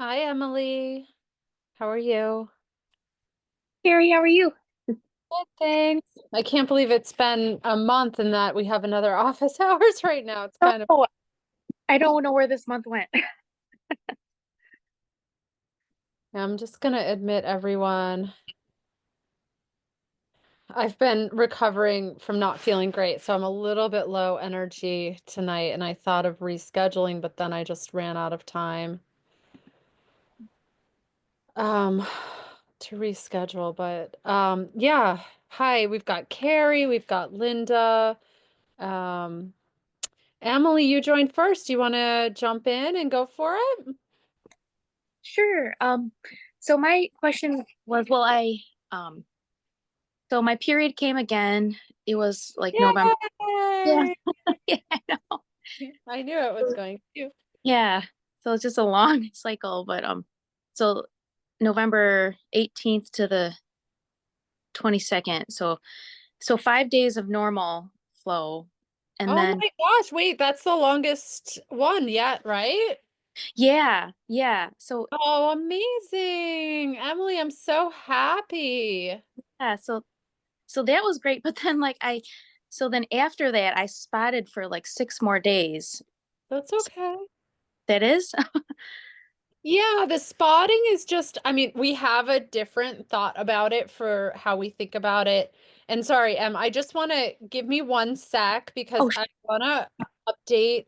Hi, Emily. How are you? Carrie, how are you? Good, thanks. I can't believe it's been a month and that we have another office hours right now. It's kind of, Oh, I don't know where this month went. I'm just gonna admit, everyone, I've been recovering from not feeling great, so I'm a little bit low energy tonight, and I thought of rescheduling, but then I just ran out of time um to reschedule. But yeah. Hi, we've got Carrie, we've got Linda. Um Emily, you joined first. You want to jump in and go for it? Sure. So my question was, um, so my period came again. It was like November. Yeah, Yay! yeah, I know. I knew it was going to. Yeah. So it's just a long cycle, but so November 18th to the 22nd. So 5 days of normal flow. And Oh then my gosh, wait, that's the longest one yet, right? yeah. Oh, amazing. Emily, I'm so happy. Yeah, so that was great. But then so then after that I spotted for like 6 more days. That's okay. That is? Yeah, the spotting is just, I mean, we have a different thought about it for how we think about it. And sorry, I just want to give me 1 sec because Oh, I want to update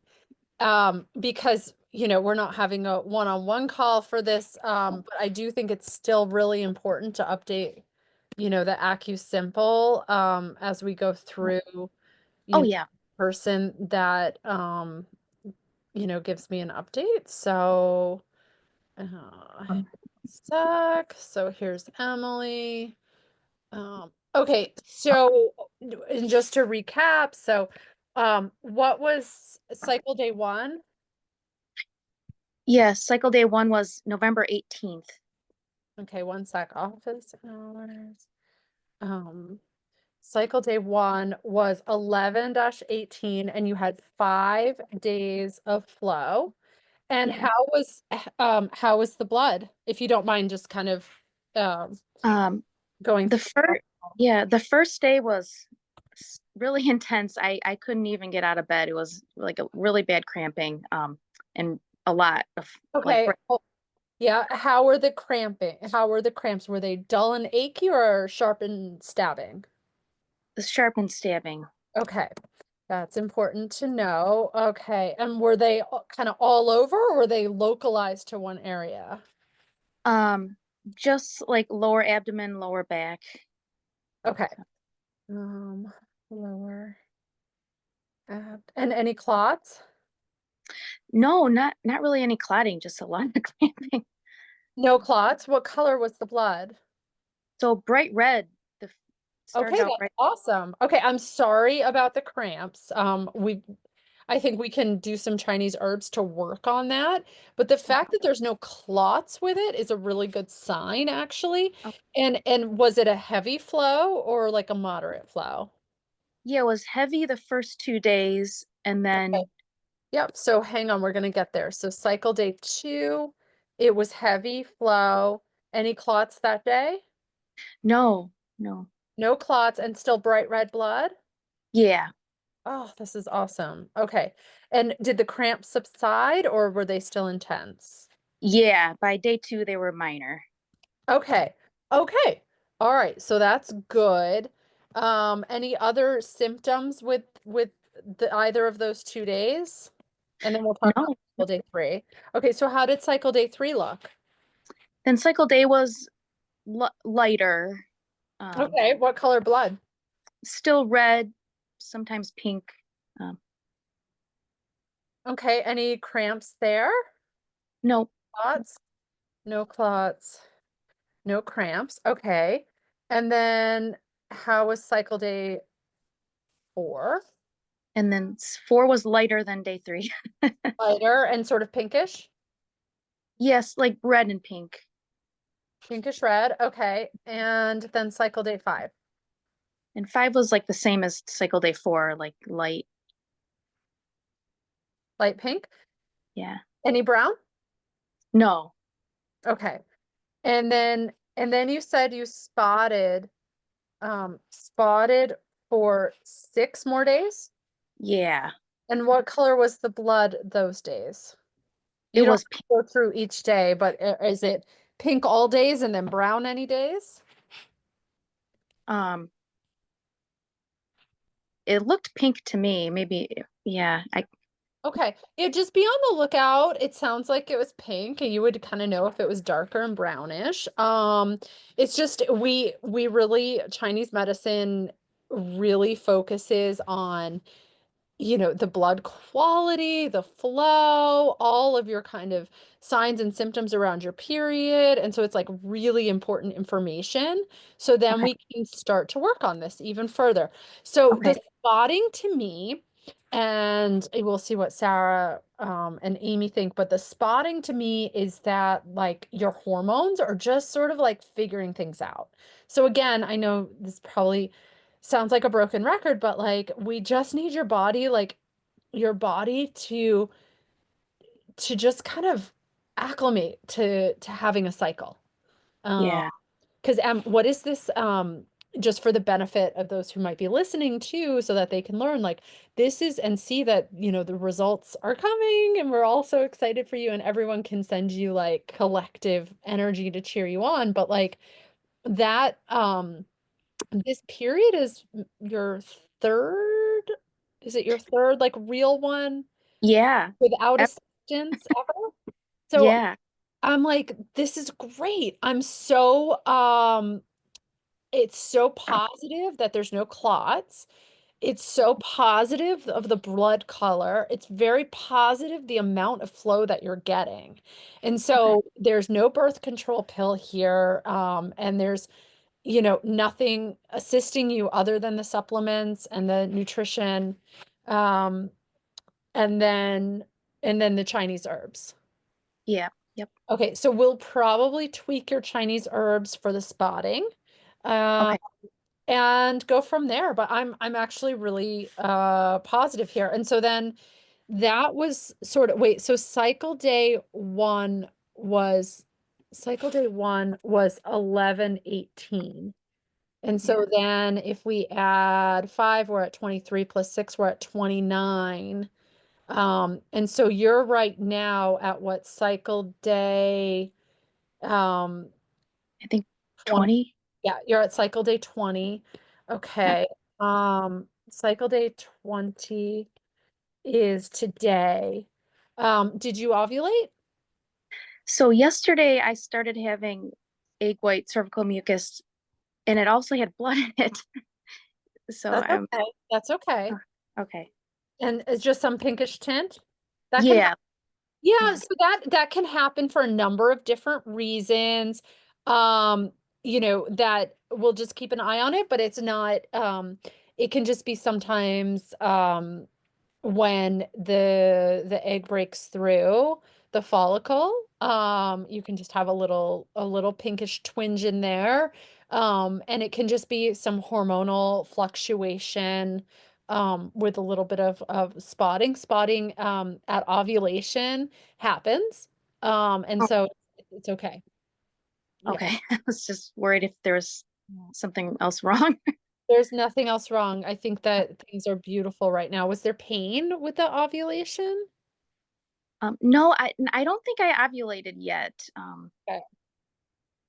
because we're not having a one-on-one call for this, but I do think it's still really important to update the AccuSimple as we go through oh you know yeah. person that gives me an update. So Um, sec. So here's Emily. Okay, so and just to recap, so what was cycle day one? yeah, cycle day one was November 18th. Okay, 1 sec. Office hours. Um, cycle day one was 11-18, and you had 5 days of flow. And Yeah. how was the blood? If you don't mind just kind of um Um, going the through. first yeah, the first day was really intense. I couldn't even get out of bed. It was like a really bad cramping, and a lot of like Okay. Oh, yeah. How were the cramping? How were the cramps? Were they dull and achy or sharp and stabbing? the sharp and stabbing. Okay. That's important to know. Okay. And were they kind of all over or were they localized to one area? Um, just like lower abdomen, lower back. Okay. Um, lower. And any clots? No, not really any clotting, just a lot of cramping. No clots. What color was the blood? So bright red. The Okay, started out that's bright. awesome. Okay, I'm sorry about the cramps. I think we can do some Chinese herbs to work on that. But the fact that there's no clots with it is a really good sign, actually. Oh, And was it a heavy flow or like a moderate flow? yeah, it was heavy the first 2 days, and Okay. then Yep. So hang on, we're gonna get there. So cycle day two, it was heavy flow. Any clots that day? no, no. No clots and still bright red blood? Yeah, Oh, this is awesome. Okay. And did the cramps subside or were they still intense? yeah. By day two, they were minor. Okay. Okay. All right. So that's good. Any other symptoms with either of those 2 days? And then we'll talk about No. cycle day three. Okay, so how did cycle day three look? Then cycle day was lighter, um, Okay, what color blood? still red, sometimes pink. Um, Okay, any cramps there? no, Clots? No clots. No cramps. Okay. And then how was cycle day four? and then four was lighter than day three. Lighter and sort of pinkish? Yes, like red and pink. Pinkish red. Okay. And then cycle day five. And five was like the same as cycle day four, like light. Light pink. Yeah. Any brown? No. Okay. And then you said you spotted for 6 more days? Yeah, And what color was the blood those days? it You don't was, have to go through each day, but is it pink all days and then brown any days? um, it looked pink to me. Maybe, yeah, Okay. Yeah, just be on the lookout. It sounds like it was pink, and you would kind of know if it was darker and brownish. It's just we really Chinese medicine really focuses on the blood quality, the flow, all of your kind of signs and symptoms around your period. And so it's like really important information. So then okay, we can start to work on this even further. So the okay, spotting to me, and we'll see what Sarah and Amy think, but the spotting to me is that like your hormones are just sort of like figuring things out. So again, I know this probably sounds like a broken record, but like we just need your body to just kind of acclimate to having a cycle. Um, yeah, because what is this just for the benefit of those who might be listening too, so that they can learn like this is and see that the results are coming and we're all so excited for you and everyone can send you like collective energy to cheer you on, but like that this period is your third, is it your third like real one yeah, without ep- assistance ever? So yeah, I'm like, this is great. I'm so it's so positive that there's no clots. It's so positive of the blood color. It's very positive the amount of flow that you're getting. And okay, so there's no birth control pill here. And there's nothing assisting you other than the supplements and the nutrition, um, and then the Chinese herbs. yeah, yep, Okay, so we'll probably tweak your Chinese herbs for the spotting, uh, okay. and go from there. But I'm actually really positive here. And so then that was sort of wait, so cycle day one was 11:18. And Yeah, so then if we add 5, we're at 23 plus 6, we're at 29. And so you're right now at what cycle day? Um, I think 20. 20. Yeah, you're at cycle day 20. Yeah. Okay. Cycle day 20 is today. Did you ovulate? So yesterday I started having egg white cervical mucus and it also had blood in it. So That's I'm, okay. That's okay. oh, okay. And it's just some pinkish tint. That can Yeah, Yeah, yeah, so that can happen for a number of different reasons. Um, that we'll just keep an eye on it, but it's not it can just be sometimes when the egg breaks through the follicle, you can just have a little pinkish twinge in there. And it can just be some hormonal fluctuation with a little bit of spotting. Spotting at ovulation happens. And oh, so it's okay. Yeah. okay. I was just worried if there was something else wrong. There's nothing else wrong. I think that things are beautiful right now. Was there pain with the ovulation? No, I don't think I ovulated yet. Okay.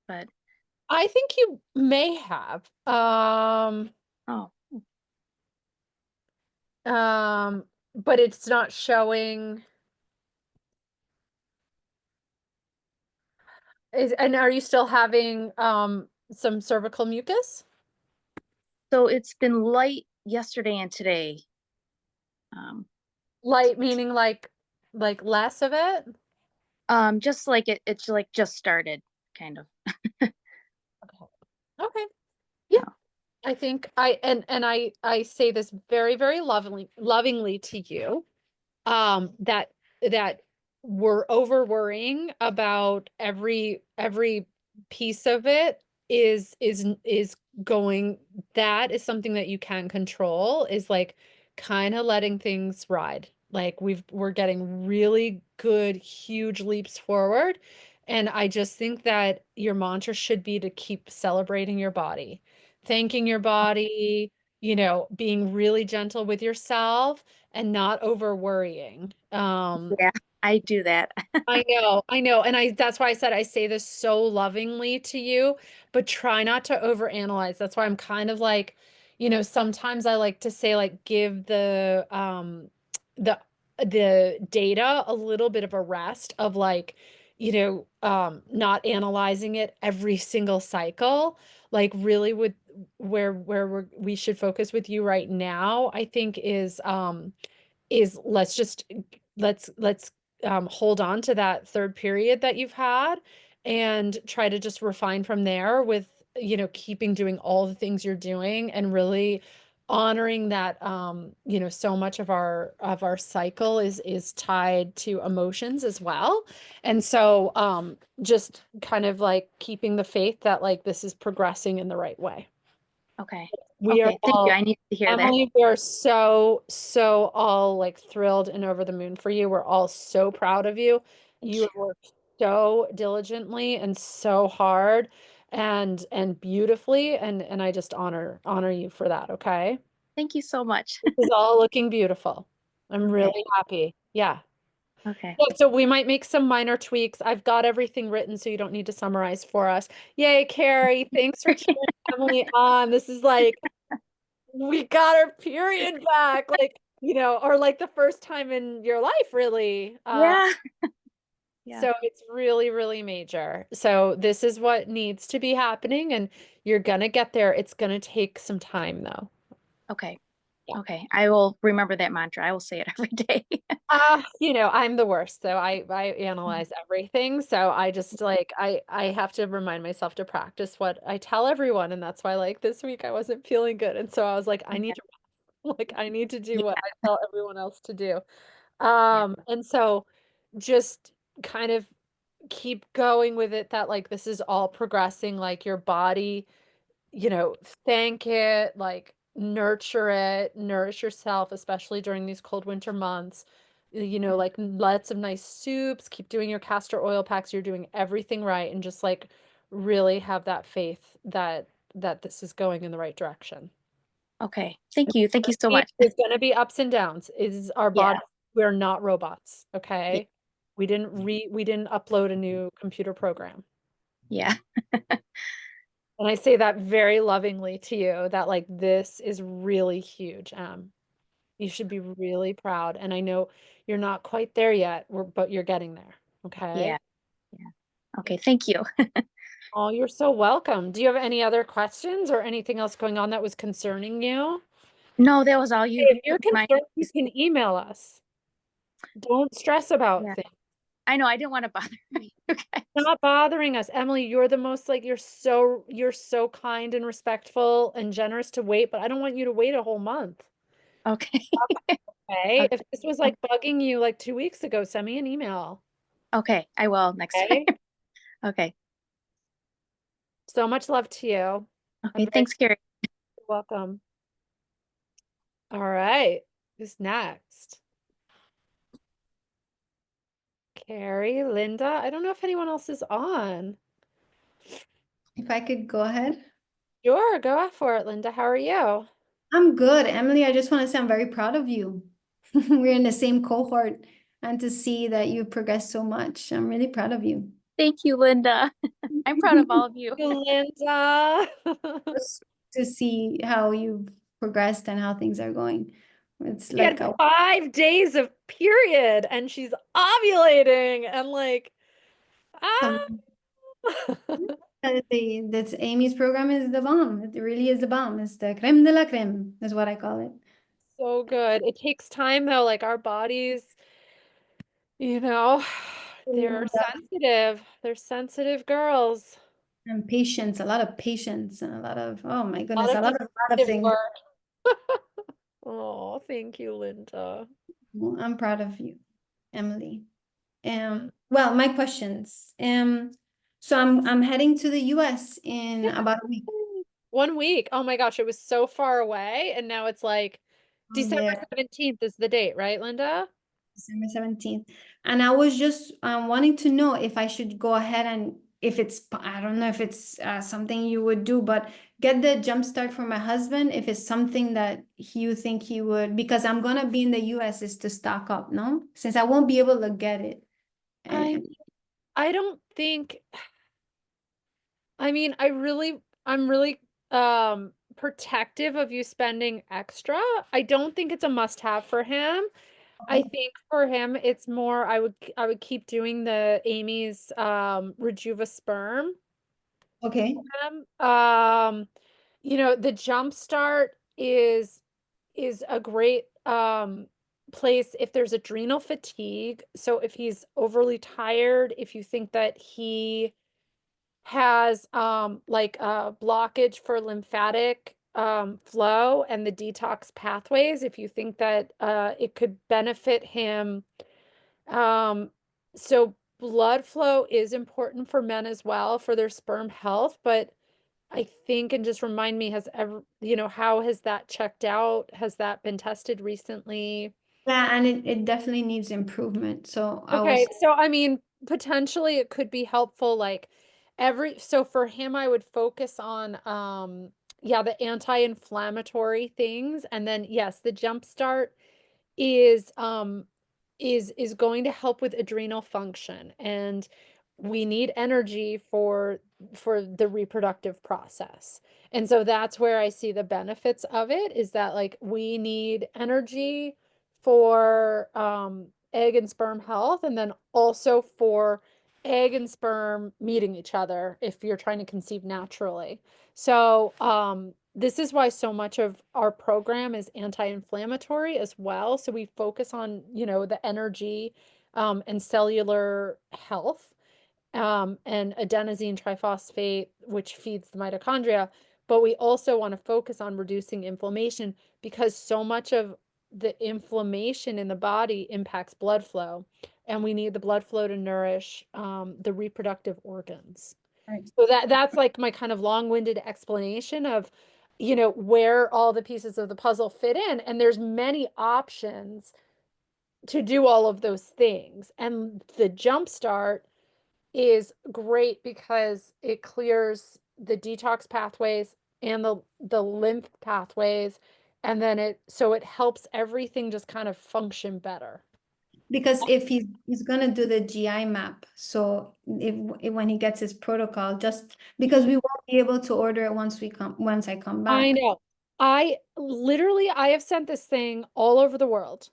But I think you may have. oh, But it's not showing. And are you still having some cervical mucus? so it's been light yesterday and today. Um, Light meaning like less of it? just like it's like just started, kind of. Okay. Okay. Yeah. Oh, I think I say this very, very lovingly to you. That we're over worrying about every piece of it is going, that is something that you can control, is like kind of letting things ride. Like we're getting really good huge leaps forward, And I just think that your mantra should be to keep celebrating your body, thanking your body, being really gentle with yourself and not over worrying. Yeah, I do that. I know. And that's why I said I say this so lovingly to you, but try not to overanalyze. That's why I'm kind of like, sometimes I like to say like give the the data a little bit of a rest of like, not analyzing it every single cycle. Like really with we should focus with you right now, I think is let's hold on to that third period that you've had and try to just refine from there with, keeping doing all the things you're doing and really honoring that, so much of our cycle is tied to emotions as well. And so just kind of like keeping the faith that like this is progressing in the right way. Okay. We are Okay. Thank you. all I need to hear that. Emily, we are so, so all like thrilled and over the moon for you. We're all so proud of you. You have worked so diligently and so hard and beautifully and I just honor you for that, okay? Thank you so much. This is all looking beautiful. I'm Okay. really happy. Yeah. Okay. Yeah, so we might make some minor tweaks. I've got everything written, so you don't need to summarize for us. Yay, Carrie. Thanks for cheering Emily on. This is like we got our period back, like, or like the first time in your life, really. Yeah. Yeah. So it's really, really major. So this is what needs to be happening, and you're gonna get there. It's gonna take some time, though. Okay. Yeah. Okay. I will remember that mantra. I will say it every day. I'm the worst, so I analyze everything. So I just like I have to remind myself to practice what I tell everyone, and that's why like this week I wasn't feeling good, and so I was like, I need to like I need to do what Yeah. I tell everyone else to do. Yeah. And so just kind of keep going with it that like this is all progressing, like your body, thank it, like nurture it, nourish yourself, especially during these cold winter months. Like lots of nice soups, keep doing your castor oil packs, you're doing everything right, and just like really have that faith that this is going in the right direction. Okay. Thank you. Thank you so much. There's gonna be ups and downs. Is our Yeah. body, we're not robots, Yeah. okay? We didn't upload a new computer program. Yeah. And I say that very lovingly to you that like this is really huge. You should be really proud. And I know you're not quite there yet, but you're getting there. Yeah. Okay. Yeah. Okay. Thank you. Oh, you're so welcome. Do you have any other questions or anything else going on that was concerning you? No, that was all you If you're reminded concerned, you me. can email us. Don't stress about Yeah. things. I know. I didn't want to bother you guys. Not bothering us. Emily, you're the most like you're so kind and respectful and generous to wait, but I don't want you to wait a whole month. Okay. Okay. If Okay. this was like bugging you like 2 weeks ago, send me an email. Okay. I will next time. Okay. Okay. So much love to you. I'm Okay. very Thanks, Carrie. welcome. All right. Who's next? Carrie, Linda. I don't know if anyone else is on. If I could go ahead. Sure, go for it, Linda. How are you? I'm good. Emily, I just want to say I'm very proud of you. We're in the same cohort, and to see that you've progressed so much, I'm really proud of you. Thank you, Linda. I'm proud of all of you. Linda. Just to see how you've progressed and how things are going. It's She had like a 5 days of period and she's ovulating and like, ah. um, that's AIMEE'S program is the bomb. It really is the bomb. It's the creme de la creme, is what I call it. So good. It takes time though, like our bodies, you know, they're sensitive. They're sensitive girls. And patience, a lot of patience, and a lot of, oh my A lot goodness, of a lot of detective things. work. Oh, thank you, Linda. Well, I'm proud of you, Emily. Well, my questions. So I'm heading to the US in about a week. 1 week. Oh my gosh, it was so far away. And now it's like I'm December there 17th is the date, right, Linda? December 17th. And I was just wanting to know if I should go ahead and if it's, I don't know if it's something you would do, but get the jump start for my husband if it's something that you think he would, because I'm gonna be in the US is to stock up, no? Since I won't be able to get it. I And I don't think, I mean, I'm really protective of you spending extra. I don't think it's a must-have for him. I think for him it's more I would keep doing the Amy's Rejuva sperm. okay. You know, the jump start is a great place if there's adrenal fatigue. So if he's overly tired, if you think that he has like a blockage for lymphatic flow and the detox pathways, if you think that it could benefit him. So blood flow is important for men as well for their sperm health, but I think, and just remind me, has ever, you know, how has that checked out? Has that been tested recently? Yeah, and it definitely needs improvement. So I Okay, was, so I mean, potentially it could be helpful, like so for him, I would focus on yeah, the anti-inflammatory things, and then yes, the jump start is is going to help with adrenal function, and we need energy for the reproductive process. And so that's where I see the benefits of it, is that like we need energy for egg and sperm health, and then also for egg and sperm meeting each other if you're trying to conceive naturally. So this is why so much of our program is anti-inflammatory as well. So we focus on, you know, the energy and cellular health, and adenosine triphosphate, which feeds the mitochondria. But we also want to focus on reducing inflammation, because so much of the inflammation in the body impacts blood flow, and we need the blood flow to nourish the reproductive organs. right. So that's like my kind of long-winded explanation of, you know, where all the pieces of the puzzle fit in. And there's many options to do all of those things. And the jump start is great because it clears the detox pathways and the lymph pathways. And then it helps everything just kind of function better. Because if he's gonna do the GI map, so if when he gets his protocol, just because we won't be able to order it once I come I back. know. I have sent this thing all over the world.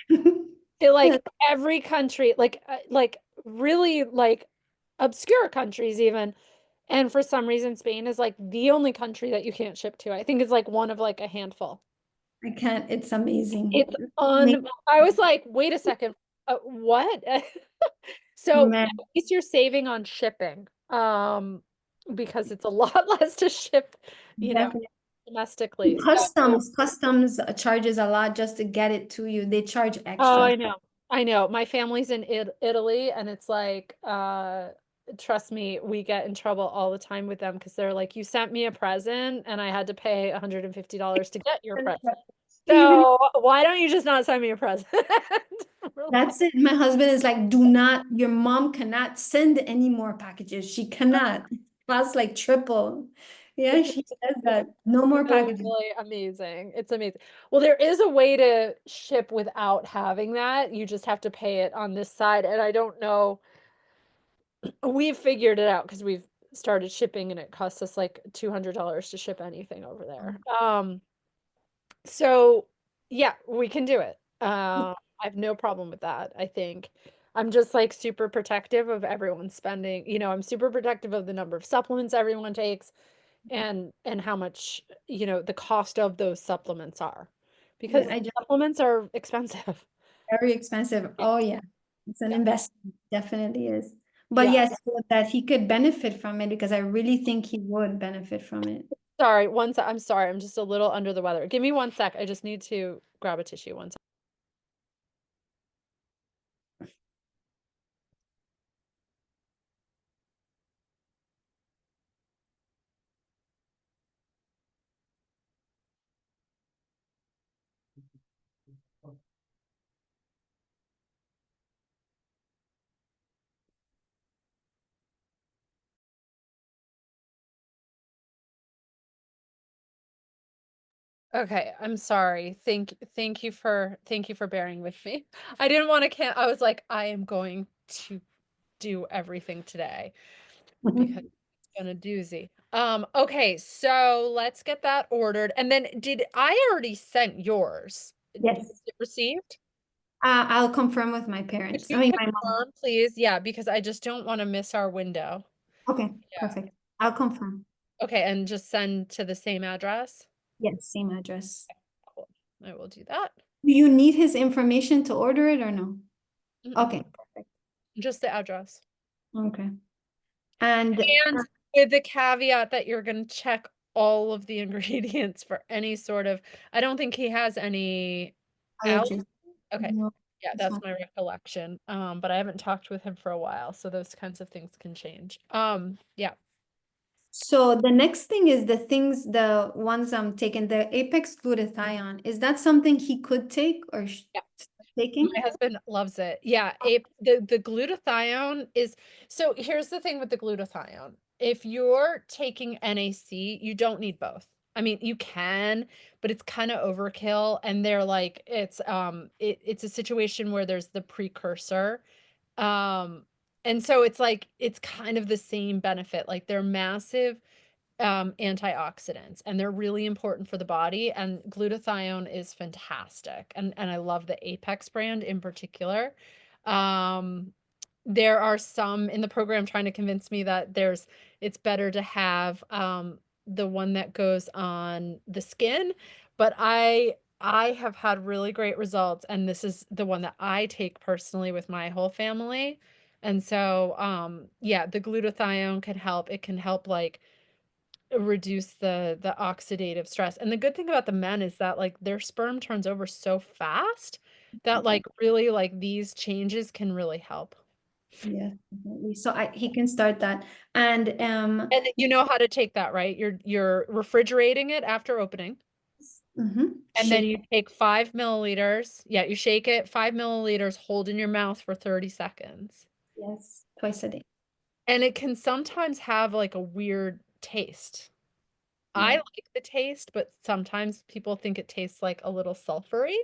To Yeah, like every country, like really like obscure countries even. And for some reason, Spain is like the only country that you can't ship to. I think it's like one of like a handful. I can't. It's amazing. It's Make- I was like, wait a second, what? So Man, at least you're saving on shipping, because it's a lot less to ship, you know, definitely. domestically. So, Customs charges a lot just to get it to you. They charge oh, extra. I know. I know. My family's in Italy, and it's like, trust me, we get in trouble all the time with them because they're like, you sent me a present and I had to pay $150 to get your present. Even So why don't you just not send me a present? We're like, that's it. My husband is like, do not, your mom cannot send any more packages. She cannot. Costs like triple. Yeah, it's, she says it's that. No more really, packages. really amazing. It's amazing. Well, there is a way to ship without having that. You just have to pay it on this side. And I don't know. We've figured it out because we've started shipping, and it costs us like $200 to ship anything over there. So yeah, we can do it. I have no problem with that. I think I'm just like super protective of everyone spending, you know, I'm super protective of the number of supplements everyone takes, and how much, you know, the cost of those supplements are, because Yeah, I just supplements are expensive. very expensive. Yeah. Oh yeah. It's an Yeah. investment. Definitely is. But Yeah. yes, so that he could benefit from it because I really think he would benefit from it. Sorry, one sec. I'm sorry. I'm just a little under the weather. Give me one sec. I just need to grab a tissue. One sec. Okay, I'm sorry. Thank you for bearing with me. I didn't want to I was like, I am going to do everything today because it's been a doozy. Okay, so let's get that ordered. And then did I already sent yours? Was Yes. it received? I'll confirm with my Could parents. I you mean, my mom. confirm, please? Yeah, because I just don't want to miss our window. Okay, Yeah. perfect. I'll confirm. Okay, and just send to the same address. Yes, same address. Cool. I will do that. Do you need his information to order it or no? Mm-mm. Okay, perfect. Just the address. Okay. And And with the caveat that you're going to check all of the ingredients for any sort of, I don't think he has any allergies. allergies. Okay. No, Yeah, it's that's fine. my recollection. But I haven't talked with him for a while, so those kinds of things can change. Yeah. So the next thing is the ones I'm taking, the Apex glutathione. Is that something he could take or Yeah. taking? My husband loves it. Yeah, the glutathione is, so here's the thing with the glutathione. If you're taking NAC, you don't need both. I mean, you can, but it's kind of overkill, and they're like it's a situation where there's the precursor. And so it's like it's kind of the same benefit. Like they're massive antioxidants, and they're really important for the body, and glutathione is fantastic, and I love the Apex brand in particular. um there are some in the program trying to convince me that it's better to have the one that goes on the skin, but I have had really great results, and this is the one that I take personally with my whole family. And so yeah, the glutathione can help. It can help like reduce the oxidative stress. And the good thing about the men is that like their sperm turns over so fast that like really like these changes can really help. Yeah, definitely. So he can start that. And And you know how to take that, right? You're refrigerating it after opening. And then shake. you take 5 milliliters. Yeah, you shake it, 5 milliliters, hold in your mouth for 30 seconds. Yes, twice a day. And it can sometimes have like a weird taste. I Yeah. like the taste, but sometimes people think it tastes like a little sulfury.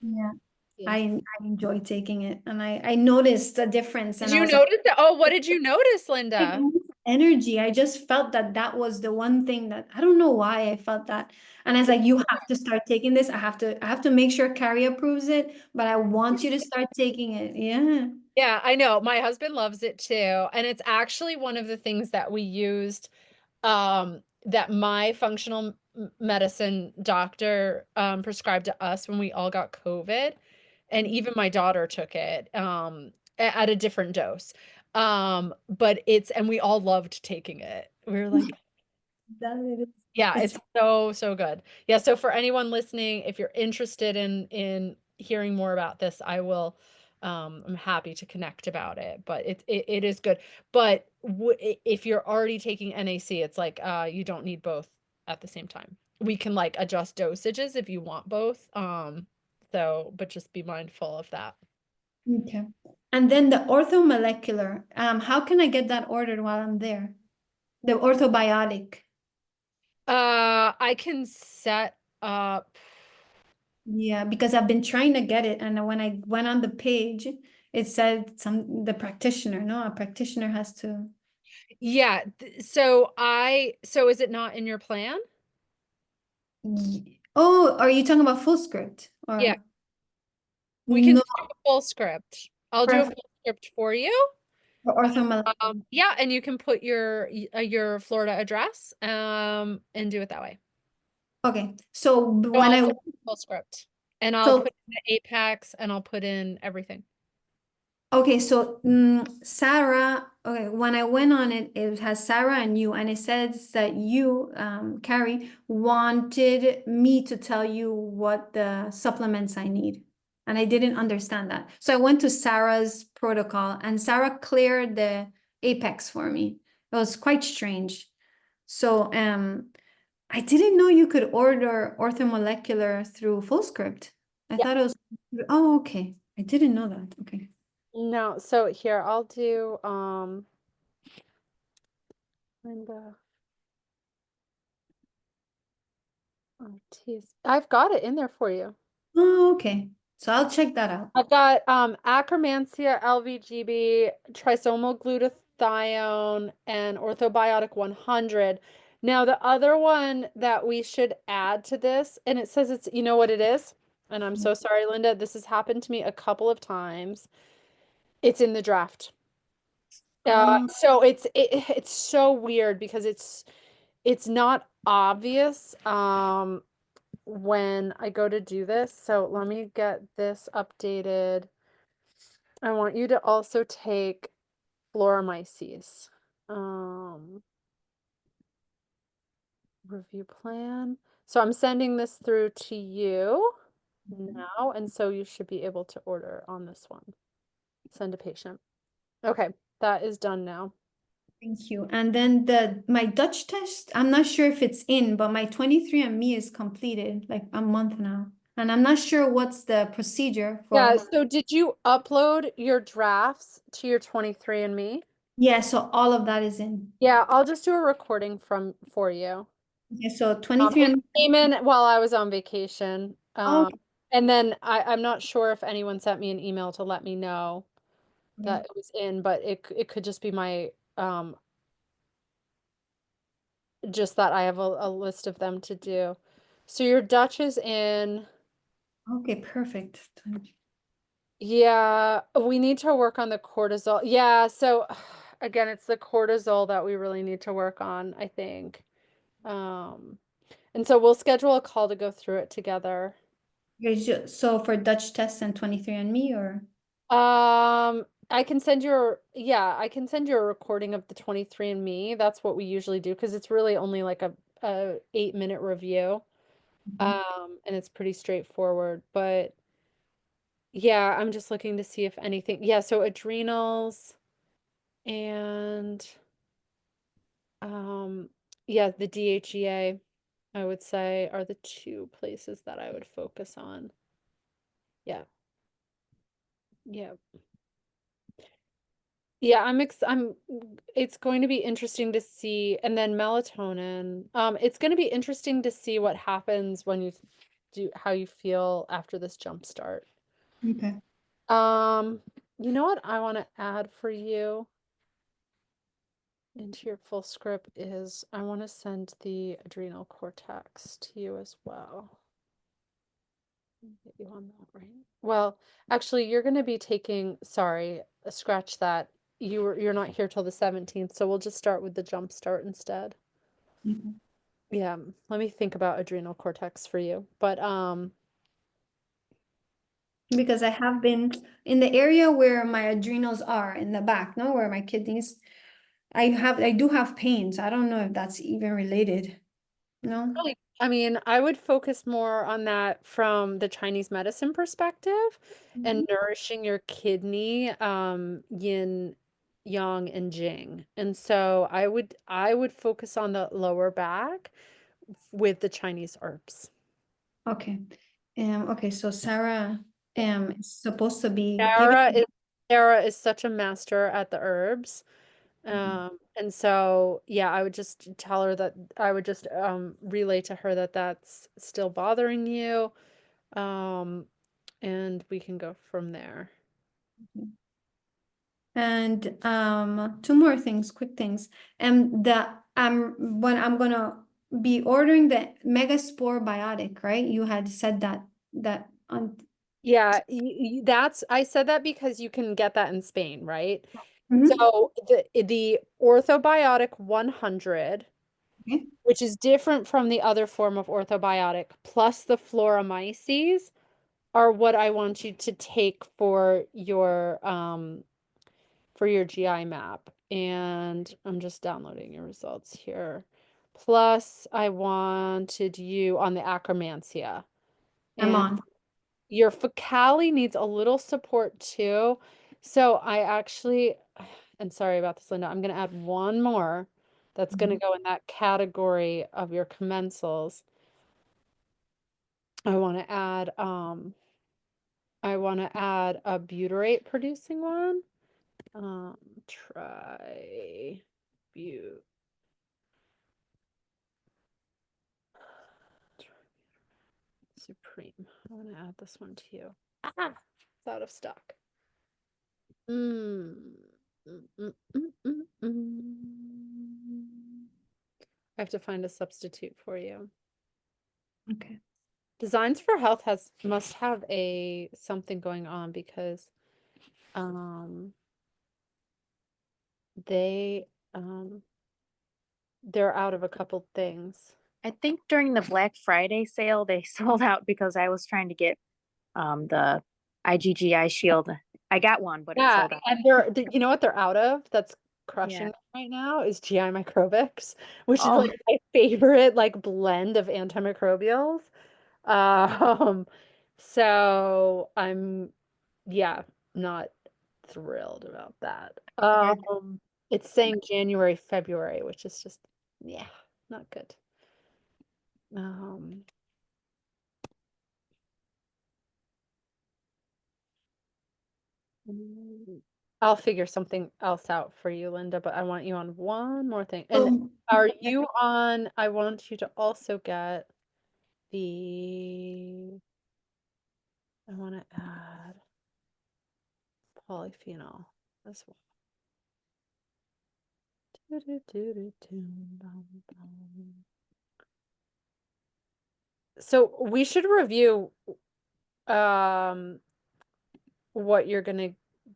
Yeah. Yeah. I enjoy taking it, and I noticed a difference, Did and I you was like, notice that? Oh, what did you notice, like, Linda? energy. I just felt that that was the one thing that I don't know why I felt that. And I was like, you have to start taking this. I have to make sure Carrie approves it, but I want you to start taking it. Yeah. Yeah, I know. My husband loves it too. And it's actually one of the things that we used, that my functional medicine doctor prescribed to us when we all got COVID. And even my daughter took it at a different dose. But and we all loved taking it. We were like, That it is. yeah, It's it's so good. Yeah, so for anyone listening, if you're interested in hearing more about this, I'm happy to connect about it, but it is good. But if you're already taking NAC, it's like you don't need both at the same time. We can like adjust dosages if you want both. So but just be mindful of that. okay. And then the orthomolecular, how can I get that ordered while I'm there? The orthobiotic. I can set up. Yeah, because I've been trying to get it, and when I went on the page, it said the practitioner. No, a practitioner has to. Yeah, so is it not in your plan? Oh, are you talking about full script Yeah, or we can no? do a full script. I'll do a For full script for you. orthomolecular. Yeah, and you can put your Florida address, and do it that way. Okay, so So when I'll I send you a full script, and I'll so put in the Apex, and I'll put in everything. okay, so Sarah, okay, when I went on it, it has Sarah and you, and it says that you, Carrie, wanted me to tell you what the supplements I need. And I didn't understand that. So I went to Sarah's protocol, and Sarah cleared the Apex for me. It was quite strange. So I didn't know you could order orthomolecular through FullScript. I Yeah. thought it was, oh, okay. I didn't know that. Okay. No, so here I'll do and I've got it in there for you. Oh, okay. So I'll check that out. I've got Akkermansia, LVGB, trisomal glutathione, and orthobiotic 100. Now the other one that we should add to this, and it says it's, you know what it is? And I'm so sorry, Linda, this has happened to me a couple of times. It's in the draft. Oh, So it's so weird because it's not obvious when I go to do this. So let me get this updated. I want you to also take Floromyces. Um, Review plan. So I'm sending this through to you now, and so you should be able to order on this one. Send a patient. Okay, that is done now. thank you. And then my Dutch test, I'm not sure if it's in, but my 23andMe is completed like a month now. And I'm not sure what's the procedure Yeah, for. so did you upload your drafts to your 23andMe? Yeah, so all of that is in. Yeah, I'll just do a recording for you. Okay, so It 23andMe. came in while I was on vacation. Okay. And then I'm not sure if anyone sent me an email to let me know that it was in, but it could just be my just that I have a list of them to do. So your Dutch is in. Okay, perfect. Yeah, we need to work on the cortisol. Yeah, so again, it's the cortisol that we really need to work on, I think. Um, and so we'll schedule a call to go through it together. So for Dutch test and 23andMe or? I can send you yeah, I can send you a recording of the 23andMe. That's what we usually do because it's really only like a 8-minute review. And it's pretty straightforward, but yeah, I'm just looking to see if anything. Yeah, so adrenals and um yeah, the DHEA, I would say, are the two places that I would focus on. Yeah. Yeah. Yeah, it's going to be interesting to see, and then melatonin. It's going to be interesting to see what happens when you do how you feel after this jump start. Okay. Um, you know what I want to add for you into your full script is I want to send the adrenal cortex to you as well. Get you on that, right? Well, actually, you're going to be taking, sorry, scratch that. You're not here till the 17th, so we'll just start with the jump start instead. Okay. Yeah, let me think about adrenal cortex for you. But Because I have been in the area where my adrenals are in the back, no, where my kidneys, I do have pains. I don't know if that's even related. No? really, I mean, I would focus more on that from the Chinese medicine perspective and nourishing your kidney, yin, yang, and jing. And so I would focus on the lower back with the Chinese herbs. Okay. Okay, so Sarah is supposed to be giving. Sarah is Sarah is such a master at the herbs. And so yeah, I would just tell her that I would just relay to her that that's still bothering you. Um, and we can go from there. And two more things, quick things. And when I'm gonna be ordering the Megaspore Biotic, right? You had said that on. Yeah, that's I said that because you can get that in Spain, right? Mhm. So the orthobiotic 100, Okay. which is different from the other form of orthobiotic, plus the Floromyces are what I want you to take for your GI map. And I'm just downloading your results here. Plus, I wanted you on the Akkermansia. I'm And on. your fecali needs a little support too. So I actually, and sorry about this, Linda, I'm going to add one more that's going to go in that category of your commensals. I want to add a butyrate producing one. Try but Supreme. I want to add this one to you. Ah, it's out of stock. Mm. Mm, mm, mm, mm, mm. I have to find a substitute for you. Okay. Designs for Health must have a something going on because they they're out of a couple things. I think during the Black Friday sale, they sold out because I was trying to get the IgGI shield. I got one, but it Yeah, sold out. and you know what they're out of that's crushing Yeah. them right now is GI Microbics, which is Oh, like my favorite like blend of antimicrobials. Um, so I'm yeah, not thrilled about that. I had It's saying January, February, which is just yeah, not good. Um, I'll figure something else out for you, Linda, but I want you on one more thing. And are you on, I want you to also get I want to add polyphenol as well. So we should review what you're gonna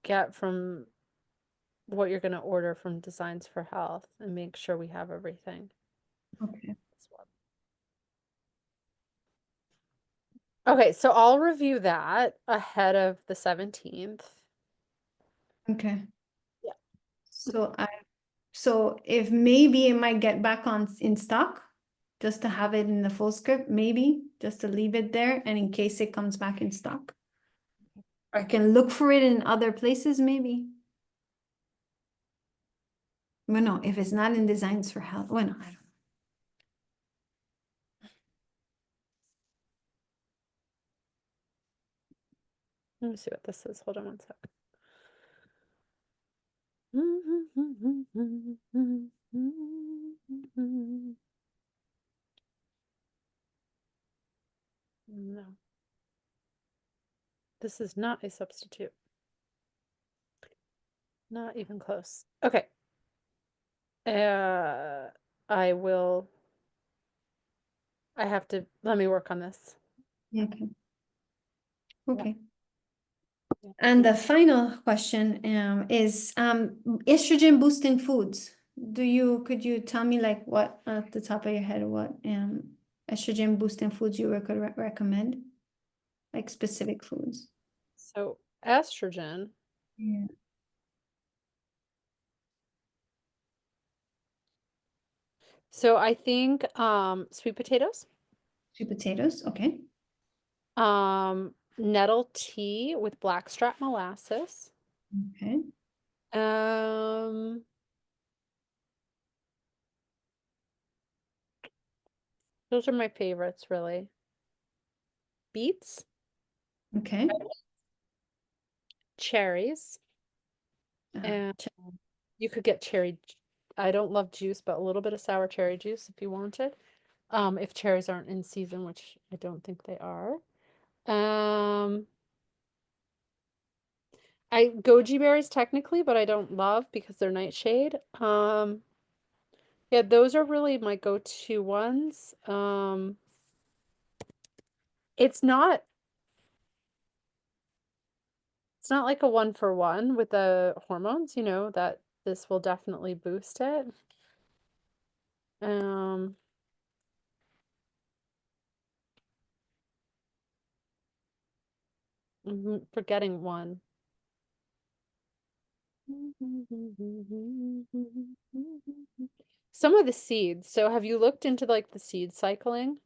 get from what you're gonna order from Designs for Health and make sure we have everything. Okay. Okay, so I'll review that ahead of the 17th. Okay. Yeah. So if maybe it might get back on in stock, just to have it in the full script, maybe just to leave it there, and in case it comes back in stock. Or I can look for it in other places, maybe. Well, no, if it's not in Designs for Health, well, no, I don't. Let me see what this is. Hold on one sec. No. This is not a substitute. Not even close. Okay. I will. I have to. Let me work on this. Okay. Okay. Yeah. And the final question is estrogen boosting foods. Could you tell me like what at the top of your head what estrogen boosting foods you could recommend? Like specific foods. So estrogen. Yeah. So I think sweet potatoes. Sweet potatoes, okay. Nettle tea with blackstrap molasses. Okay. Those are my favorites, really. Beets, Okay. cherries, and Ch- you could get I don't love juice, but a little bit of sour cherry juice if you wanted. If cherries aren't in season, which I don't think they are. Goji berries technically, but I don't love because they're nightshade. Yeah, those are really my go-to ones. It's not like a one for one with the hormones, that this will definitely boost it. I'm forgetting one. Some of the seeds. So have you looked into like the seed cycling?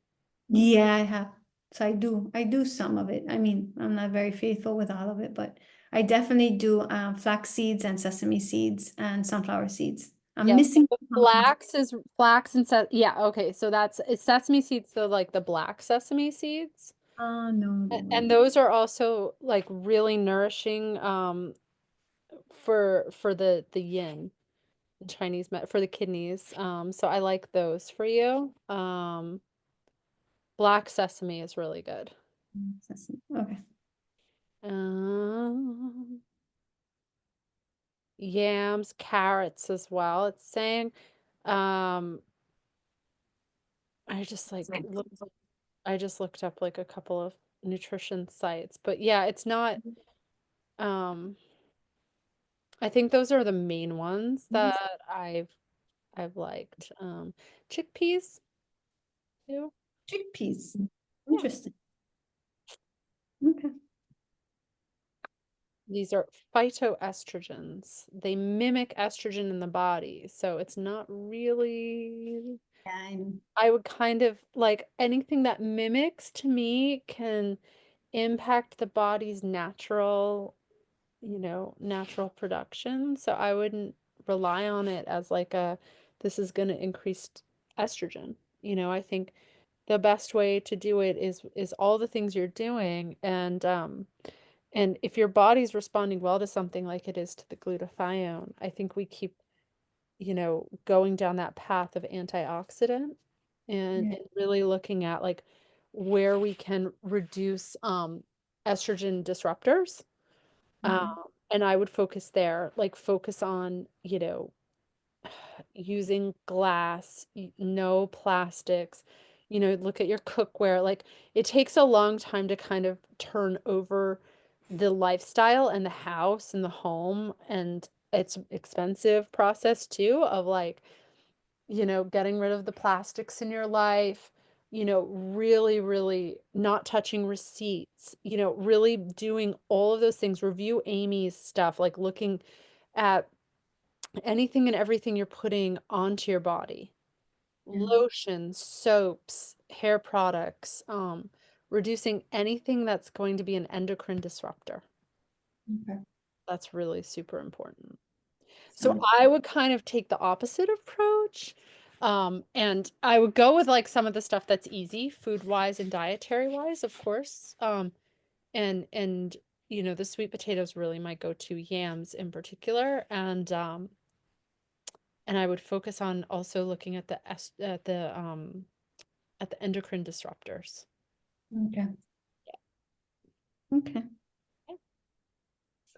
Yeah, I have. So I do some of it. I mean, I'm not very faithful with all of it, but I definitely do flax seeds and sesame seeds and sunflower seeds. I'm Yes. missing The pumpkin. flax and yeah, okay. So it's sesame seeds, so like the black sesame seeds. Oh no, And those are also like really nourishing for the yin, the Chinese for the kidneys. So I like those for you. Black sesame is really good. Okay. Um, Yams, carrots as well. It's saying, um, I just like looked, I just looked up like a couple of nutrition sites, but yeah, it's not, um, I think those are the main ones that I've liked. Chickpeas too. Chickpeas. Yeah. Interesting. Okay. These are phytoestrogens. They mimic estrogen in the body, so it's not really, Yeah, I'm I would kind of like anything that mimics to me can impact the body's natural, natural production. So I wouldn't rely on it as like this is going to increase estrogen. I think the best way to do it is all the things you're doing, and if your body's responding well to something like it is to the glutathione, I think we keep, going down that path of antioxidant and, yeah. and really looking at like where we can reduce estrogen disruptors. Um, Okay. and I would focus there, like focus on, using glass, no plastics, look at your cookware. Like it takes a long time to kind of turn over the lifestyle and the house and the home, and it's expensive process too of like, getting rid of the plastics in your life, really, really not touching receipts, really doing all of those things, review AIMEE'S stuff, like looking at anything and everything you're putting onto your body, Yeah. lotions, soaps, hair products, reducing anything that's going to be an endocrine disruptor. Okay. That's really super important. So Sounds I would kind of take the opposite approach. And I would go with like some of the stuff that's easy, food wise and dietary wise, of course. And the sweet potatoes really my go-to, yams in particular. And I would focus on also looking at the endocrine disruptors. okay. Okay. Yeah,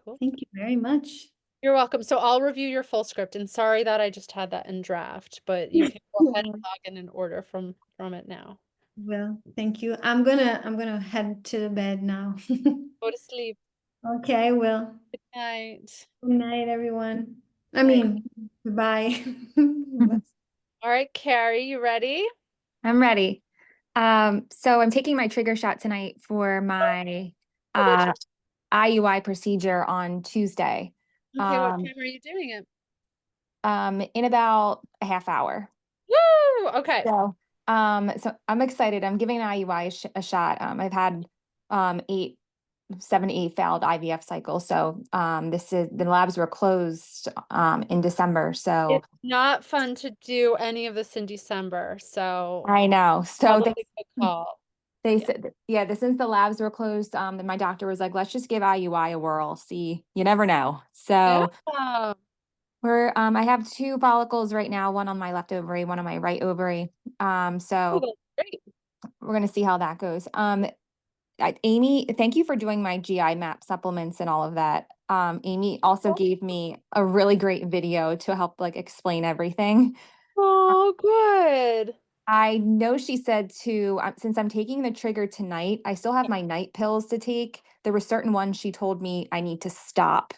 cool. Thank you very much. You're welcome. So I'll review your full script, and sorry that I just had that in draft, but you can go ahead and log in and order from it now. Well, thank you. I'm gonna head to the bed now. Go to sleep. Okay, I will. Good night. Good night, everyone. I Night. mean, goodbye. All right, Carrie, you ready? I'm ready. So I'm taking my trigger shot tonight for my IUI procedure on Tuesday. Okay, what Um, time are you doing it? in about a half hour. Woo! Okay. So I'm excited. I'm giving an IUI a shot. I've had 7 to 8 failed IVF cycles. So the labs were closed in December. So It's not fun to do any of this in December, so I know. So probably a good call. they Yeah. said, yeah, since the labs were closed, then my doctor was like, let's just give IUI a whirl. See, you never know. Yeah. So I have 2 follicles right now, one on my left ovary, one on my right ovary. Oh, So that's great. we're gonna see how that goes. Amy, thank you for doing my GI map supplements and all of that. Amy also gave me a really great video to help like explain everything. Oh, good. I know she said to, since I'm taking the trigger tonight, I still have my night pills to take. There were certain ones she told me I need to stop,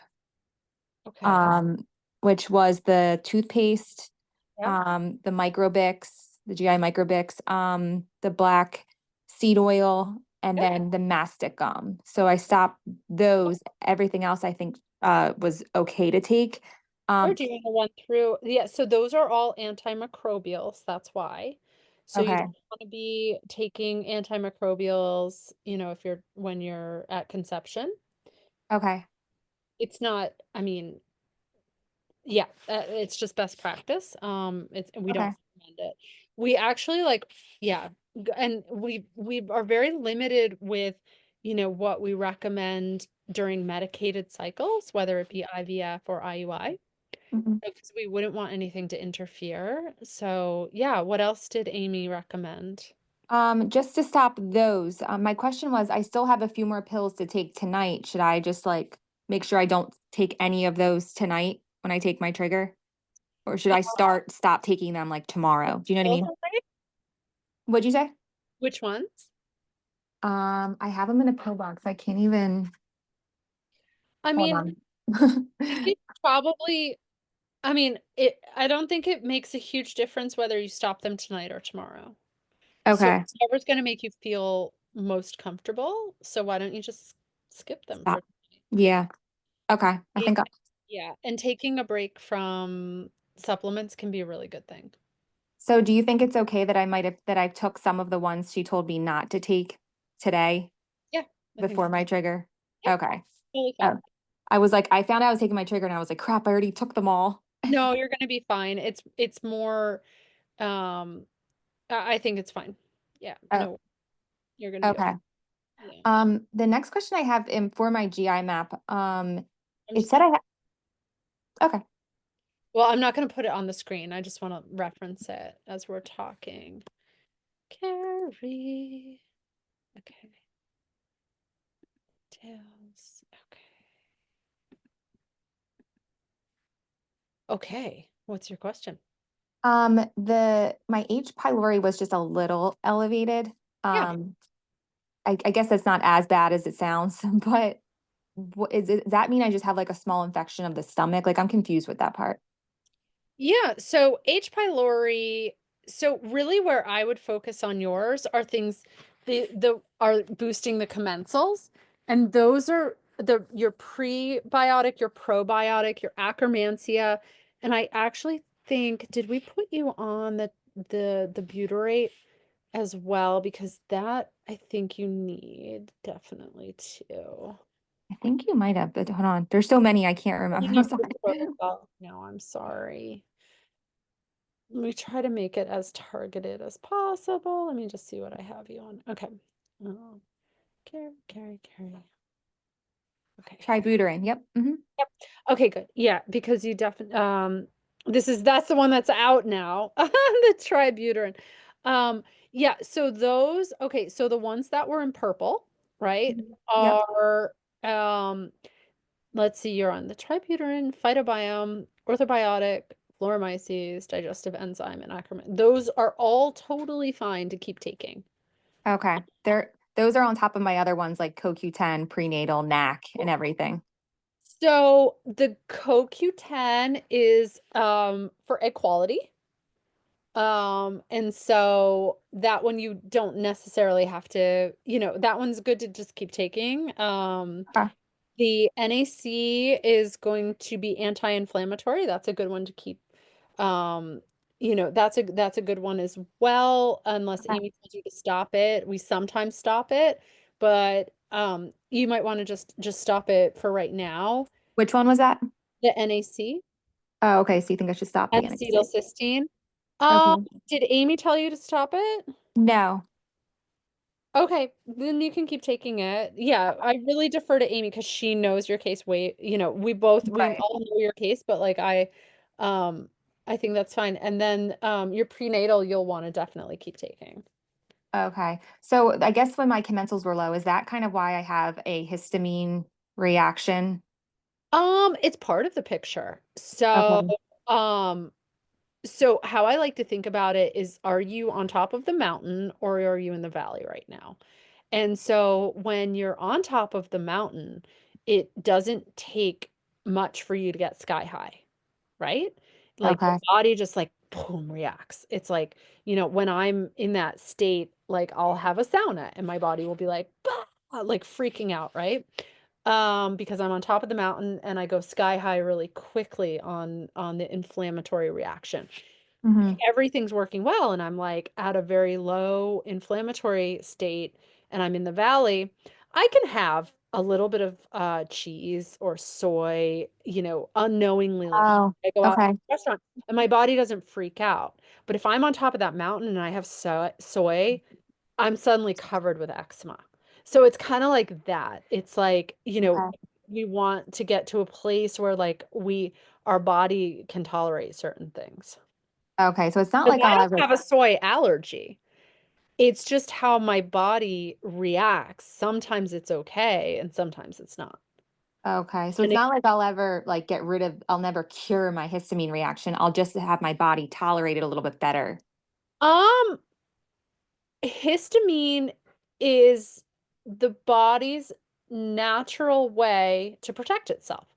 Okay. which was the toothpaste, Yep. the Microbix, the GI Microbix, the black seed oil, and Yep. then the mastic gum. So I stopped those. Everything else I think was okay to take. We're doing a run through. Yeah, so those are all antimicrobials. That's why. So you Okay. don't want to be taking antimicrobials, when you're at conception. Okay. It's not, I mean, yeah, it's just best practice. We don't Okay. recommend it. We actually like, yeah, and we are very limited with, what we recommend during medicated cycles, whether it be IVF or IUI. Mhm. Because we wouldn't want anything to interfere. So, yeah, what else did Amy recommend? Just to stop those, my question was, I still have a few more pills to take tonight. Should I just like make sure I don't take any of those tonight when I take my trigger? Or should I stop taking them like tomorrow? Do you know what I mean? What'd you say? Which ones? I have them in a pill box. I can't even, I hold mean, on. it probably, I mean, I don't think it makes a huge difference whether you stop them tonight or tomorrow. So Okay, whatever's going to make you feel most comfortable. So why don't you just skip them for stop. Yeah, okay. I tonight? think, Yeah, and taking a break from supplements can be a really good thing. so do you think it's okay that that I took some of the ones she told me not to take today Yeah, I think before my trigger? yeah, Okay. totally Oh, fine. I was like, I found out I was taking my trigger and I was like, crap, I already took them all. No, you're gonna be fine. It's more um I think it's fine. Yeah, Oh, no, you're gonna be okay. okay. Yeah. The next question I have for my GI map, I'm it just said gonna, okay. well, I'm not gonna put it on the screen. I just want to reference it as we're talking. Carrie. Okay. Tails. Okay. Okay. What's your question? My H. pylori was just a little elevated. Yeah. I guess that's not as bad as it sounds, but does that mean I just have like a small infection of the stomach? Like I'm confused with that part. Yeah, so H. pylori, so really where I would focus on yours are things the are boosting the commensals, and those are your prebiotic, your probiotic, your Akkermansia, and I actually think, did we put you on the butyrate as well? Because that I think you need definitely too. I think you might have, but hold on. There's so many I can't remember. Putting I'm you for sorry. protocol. No, I'm sorry. Let me try to make it as targeted as possible. Let me just see what I have you on. Okay. Oh, Carrie. Okay. Tributyrin. Yep. Yep. Okay, good. Yeah, because you definitely that's the one that's out now. The tributyrin. Yeah, so those, okay, so the ones that were in purple, right, Yep. are let's see, you're on the tributyrin, phytobiome, orthobiotic, Floromyces, digestive enzyme, and Ackerman. Those are all totally fine to keep taking. Okay. Those are on top of my other ones like CoQ10, prenatal, NAC, and everything. So the CoQ10 is for egg quality. And so that one you don't necessarily have to, that one's good to just keep taking. Okay. The NAC is going to be anti-inflammatory. That's a good one to keep. Um, that's a good one as well, unless Okay. Amy told you to stop it. We sometimes stop it, but you might want to just stop it for right now. Which one was that? The NAC, Oh, okay. So you think I should stop the NAC? N-acetylcysteine. Okay. Did Amy tell you to stop it? No. Okay, then you can keep taking it. Yeah, I really defer to Amy because she knows your case way, we Right. all know your case, but like um I think that's fine. And then your prenatal you'll want to definitely keep taking. Okay. So I guess when my commensals were low, is that kind of why I have a histamine reaction? It's part of the picture. So Okay. um so how I like to think about it is, are you on top of the mountain or are you in the valley right now? And so when you're on top of the mountain, it doesn't take much for you to get sky high, right? Like your Okay. body just like boom reacts. It's like, when I'm in that state, like I'll have a sauna and my body will be like, "Bah," like freaking out, right? Because I'm on top of the mountain and I go sky high really quickly on the inflammatory reaction. Hmm. Everything's working well and I'm like at a very low inflammatory state and I'm in the valley, I can have a little bit of cheese or soy, unknowingly, like Oh, I go out to okay. a restaurant and my body doesn't freak out. But if I'm on top of that mountain and I have soy, I'm suddenly covered with eczema. So it's kind of like that. It's like, Okay. we want to get to a place where like our body can tolerate certain things. Okay. So it's not Because like I I'll don't ever, have a soy allergy. It's just how my body reacts. Sometimes it's okay and sometimes it's not. Okay. So And it's not like I'll ever like get rid of, I'll never cure my histamine reaction. I'll just have my body tolerate it a little bit better. um histamine is the body's natural way to protect itself.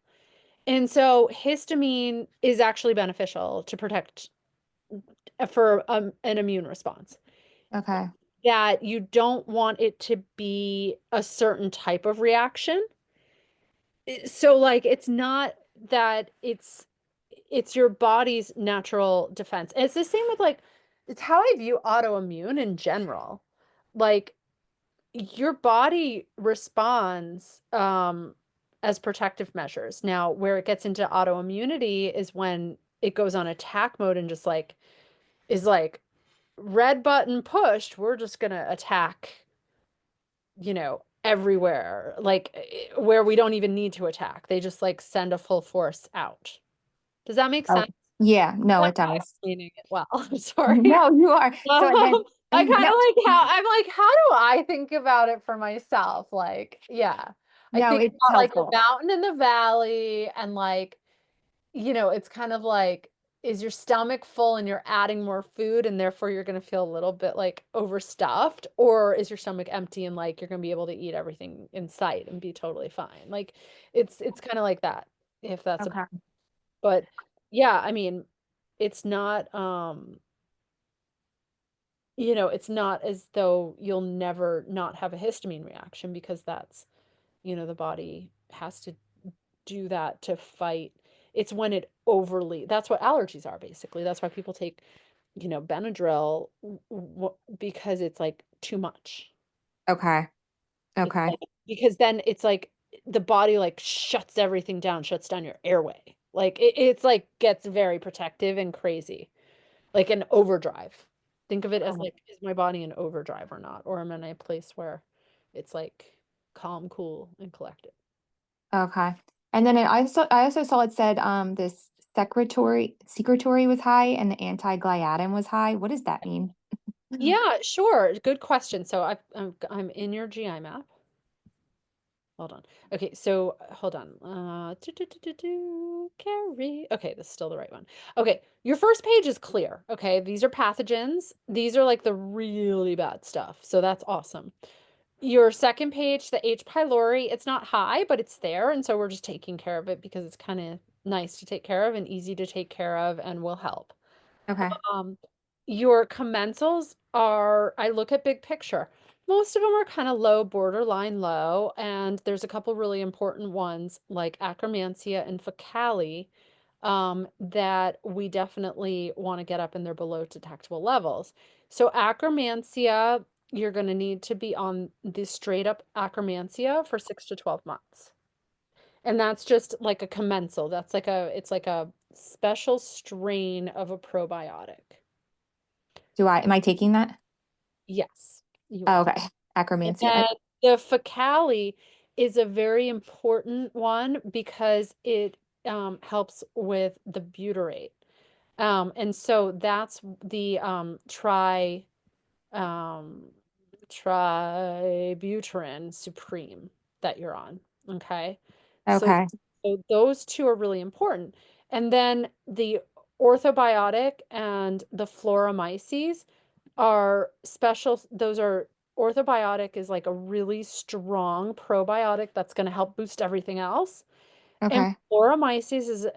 And so histamine is actually beneficial to protect for an immune response. Okay. That you don't want it to be a certain type of reaction. So like it's not that it's your body's natural defense. And it's the same with like it's how I view autoimmune in general. Like your body responds as protective measures. Now, where it gets into autoimmunity is when it goes on attack mode and just like is like red button pushed, we're just gonna attack, everywhere, like where we don't even need to attack. They just like send a full force out. Does that make Oh, sense? yeah. No, I'm it not does. explaining it well. I'm sorry. No, you are. So and then, I kind of no, like how I'm like, how do I think about it for myself? Like, yeah, I no, think it's about like the helpful. mountain and the valley, and like, it's kind of like, is your stomach full and you're adding more food and therefore you're going to feel a little bit like overstuffed? Or is your stomach empty and like you're going to be able to eat everything in sight and be totally fine? Like it's kind of like that, if that's a, Okay. but yeah, I mean, it's not, it's not as though you'll never not have a histamine reaction because that's, the body has to do that to fight. It's when it overly, that's what allergies are basically. That's why people take, Benadryl because it's like too much. Okay. It's Okay. like, because then it's like the body like shuts down your airway. Like it's like gets very protective and crazy, like an overdrive. Think of it as Oh, like, is my body in overdrive or not? Or am I in a place where it's like calm, cool, and collected? okay. And then I also saw it said this secretory was high and the anti-gliadin was high. What does that mean? Yeah, sure. Good question. So I'm in your GI map. Hold on. Okay, so hold on. Carrie. Okay, this is still the right one. Okay, your first page is clear. Okay, these are pathogens. These are like the really bad stuff. So that's awesome. Your second page, the H. pylori, it's not high, but it's there. And so we're just taking care of it because it's kind of nice to take care of and easy to take care of and will help. Okay. Um, your commensals are, I look at big picture. Most of them are kind of low, borderline low, and there's a couple really important ones like acromantia and fecale that we definitely want to get up in their below detectable levels. So acromantia, you're going to need to be on the straight up acromantia for 6 to 12 months. And that's just like a commensal. It's like a special strain of a probiotic. Am I taking that? Yes, you Oh, are. okay. And Acromantia. then the fecale is a very important one because it helps with the butyrate. And so that's the um, tributyrin supreme that you're on. Okay. So, Okay. so those two are really important. And then the orthobiotic and the Floromyces are special. Those are orthobiotic is like a really strong probiotic that's going to help boost everything else. And Okay. Floromyces is